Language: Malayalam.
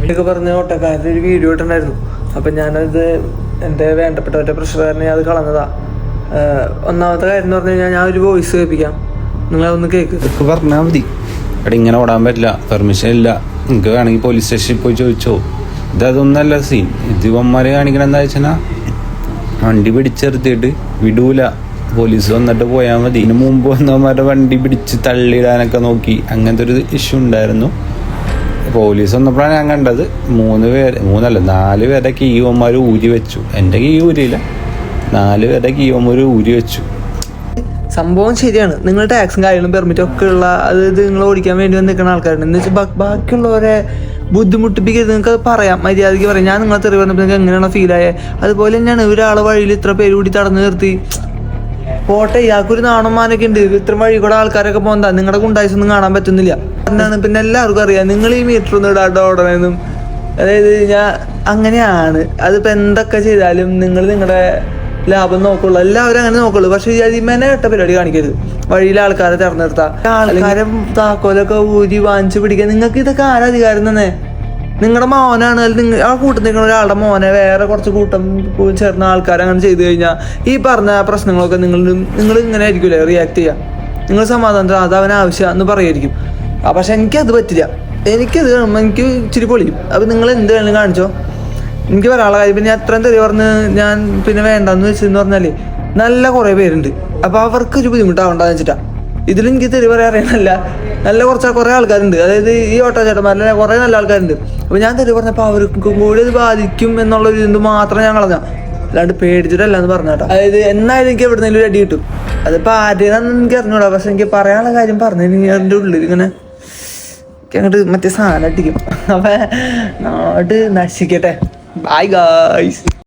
ഇതൊക്കെ പറഞ്ഞ ഓട്ടക്കാരുടെ ഒരു വീഡിയോ ഇട്ടുണ്ടായിരുന്നു. അപ്പം ഞാനത് എൻ്റെ വേണ്ടപ്പെട്ടവരുടെ പ്രഷറുകാരനെ അത് കളഞ്ഞതാ. ഒന്നാമത്തെ കാര്യം എന്ന് പറഞ്ഞു കഴിഞ്ഞാൽ ഞാൻ ഒരു വോയിസ് കേൾപ്പിക്കാം, നിങ്ങളതൊന്ന് കേൾക്ക്. ഇതൊക്കെ പറഞ്ഞാൽ മതി. എടാ ഇങ്ങനെ ഓടാൻ പറ്റില്ല, പെർമിഷൻ ഇല്ല, നിങ്ങൾക്ക് വേണമെങ്കിൽ പോലീസ് സ്റ്റേഷനിൽ പോയി ചോദിച്ചോ. ഇതൊന്നല്ല സീൻ. ഇത് ഇവന്മാരെ കാണിക്കണം എന്താ വെച്ചാൽ വണ്ടി പിടിച്ചെടുത്തിട്ട് വിടൂല, പോലീസ് വന്നിട്ട് പോയാൽ മതി. ഇതിന് മുമ്പ് വന്നവന്മാരുടെ വണ്ടി പിടിച്ച് തള്ളിയിടാനൊക്കെ നോക്കി, അങ്ങനത്തെ ഒരു ഇഷ്യൂ ഉണ്ടായിരുന്നു. പോലീസ് വന്നപ്പോഴാണ് ഞാൻ കണ്ടത് 4 പേരുടെ കീവന്മാർ ഊരി വെച്ചു. എൻ്റെ കീ ഊരിയില്ല, 4 പേരുടെ കീവന്മാർ ഊരി വെച്ചു. സംഭവം ശരിയാണ്. നിങ്ങൾ ടാക്സും കാര്യങ്ങളും പെർമിറ്റും ഒക്കെ ഉള്ള അതായത് നിങ്ങൾ ഓടിക്കാൻ വേണ്ടി വന്നിരിക്കുന്ന ആൾക്കാരുണ്ട്. എന്ന് വെച്ചാൽ ബാക്കിയുള്ളവരെ ബുദ്ധിമുട്ടിപ്പിക്കരുത്. നിങ്ങൾക്ക് അത് പറയാം, മര്യാദയ്ക്ക് പറയാം. ഞാൻ നിങ്ങളെ തെറി പറഞ്ഞപ്പോൾ നിങ്ങൾക്ക് എങ്ങനെയാണ് ഫീലായത്? അതുപോലെ തന്നെയാണ് ഒരാളെ വഴിയിൽ ഇത്ര പേര് കൂടി തടഞ്ഞു നിർത്തി. പോട്ടെ, ഇയാൾക്കൊരു നാണന്മാരൊക്കെ ഉണ്ട്. ഇത്ര വഴി കൂടെ ആൾക്കാരൊക്കെ പോകുന്നതാ. നിങ്ങളുടെ ഗുണ്ടായിസൊന്നും കാണാൻ പറ്റുന്നില്ല എന്നാണ്. പിന്നെ എല്ലാവർക്കും അറിയാം നിങ്ങൾ ഈ മീറ്റർ ഒന്നും ഇടാട്ടോ ഓടണമെന്നും. അതായത് ഞാൻ അങ്ങനെയാണ്. അതിപ്പോൾ എന്തൊക്കെ ചെയ്താലും നിങ്ങൾ നിങ്ങളുടെ ലാഭം നോക്കുള്ളൂ. എല്ലാവരും അങ്ങനെ നോക്കുള്ളൂ. പക്ഷെ അതിമേനെ കേട്ട പരിപാടി കാണിക്കരുത്. വഴിയിലെ ആൾക്കാരെ തെരഞ്ഞെടുത്താൽ ആൾക്കാരെ താക്കോലൊക്കെ ഊരി വാങ്ങിച്ച് പിടിക്കുക. നിങ്ങൾക്ക് ഇതൊക്കെ ആരാ അധികാരം തന്നെ? നിങ്ങളുടെ മോനാണ്, അല്ലെങ്കിൽ ആ കൂട്ടം നിൽക്കുന്ന ഒരാളുടെ മോനെ വേറെ കുറച്ച് കൂട്ടം ചേർന്ന ആൾക്കാർ അങ്ങനെ ചെയ്തു കഴിഞ്ഞാൽ ഈ പറഞ്ഞ പ്രശ്നങ്ങളൊക്കെ നിങ്ങൾ ഇങ്ങനെ ആയിരിക്കില്ലേ റിയാക്ട് ചെയ്യുക? നിങ്ങൾ സമാധാനത്തിൽ അത് അവൻ ആവശ്യം എന്ന് പറയായിരിക്കും. പക്ഷെ എനിക്കത് പറ്റില്ല. എനിക്കത് കാണുമ്പോൾ എനിക്ക് ഇച്ചിരി പൊളിയും. അപ്പം നിങ്ങൾ എന്ത് വേണമെങ്കിലും കാണിച്ചോ, എനിക്ക് ഒരാളെ കാര്യം. പിന്നെ അത്രയും തെറി പറഞ്ഞ് ഞാൻ പിന്നെ വേണ്ടെന്ന് വെച്ചെന്ന് പറഞ്ഞാൽ നല്ല കുറേ പേരുണ്ട്. അപ്പോൾ അവർക്കൊരു ബുദ്ധിമുട്ടാവണ്ടെന്ന് വെച്ചിട്ടാണ്. ഇതിലും എനിക്ക് തെറി പറയാൻ അറിയണമല്ല. നല്ല കുറേ ആൾക്കാരുണ്ട്. അതായത് ഈ ഓട്ടോ ചേട്ടന്മാരിലെ കുറേ നല്ല ആൾക്കാരുണ്ട്. അപ്പോൾ ഞാൻ തെറി പറഞ്ഞപ്പോൾ അവർക്കും കൂടി അത് ബാധിക്കും എന്നുള്ളൊരു ഇത് മാത്രം ഞാൻ കളഞ്ഞ, അല്ലാണ്ട് പേടിച്ചിട്ടല്ല എന്ന് പറഞ്ഞാട്ടോ. അതായത് എന്നാലും എനിക്ക് എവിടുന്നേലും ഒരു അടി കിട്ടും. അതിപ്പോൾ ആദ്യമാണെന്ന് എനിക്ക് അറിഞ്ഞൂടാ. പക്ഷെ എനിക്ക് പറയാനുള്ള കാര്യം പറഞ്ഞു എൻ്റെ ഉള്ളിൽ ഇങ്ങനെ അങ്ങോട്ട് മറ്റേ സാധനം അടിക്കും. അപ്പം നാട് നശിക്കട്ടെ. Bye guys.